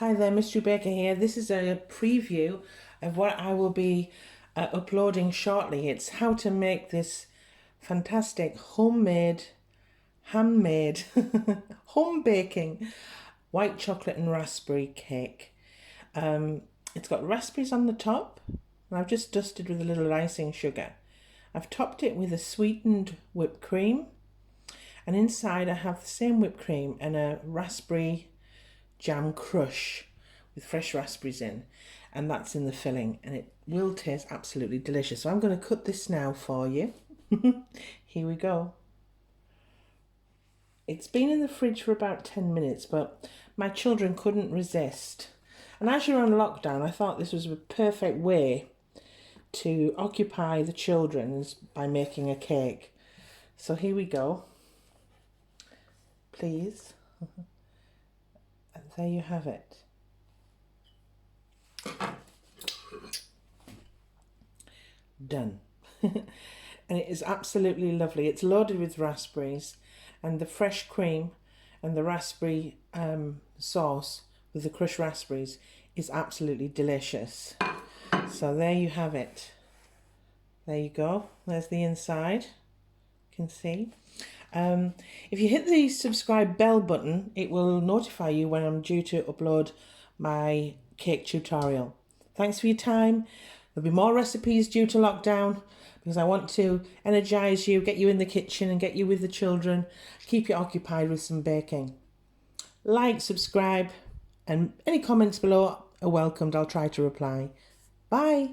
Hi there, Mystery Baker here. This is a preview of what I will be uploading shortly. It's how to make this fantastic homemade, handmade, home baking white chocolate and raspberry cake. It's got raspberries on the top, and I've just dusted with a little icing sugar. I've topped it with a sweetened whipped cream, and inside I have the same whipped cream and a raspberry jam crush with fresh raspberries in, and that's in the filling, and it will taste absolutely delicious. So I'm going to cut this now for you. Here we go. It's been in the fridge for about 10 minutes, but my children couldn't resist. And as you're on lockdown, I thought this was a perfect way to occupy the children by making a cake. So here we go. Please. And there you have it. Done. And it is absolutely lovely. It's loaded with raspberries, and the fresh cream and the raspberry sauce with the crushed raspberries is absolutely delicious. So there you have it. There you go. There's the inside. You can see. If you hit the subscribe bell button, it will notify you when I'm due to upload my cake tutorial. Thanks for your time. There'll be more recipes due to lockdown because I want to energize you, get you in the kitchen and get you with the children, keep you occupied with some baking. Like, subscribe, and any comments below are welcomed. I'll try to reply. Bye.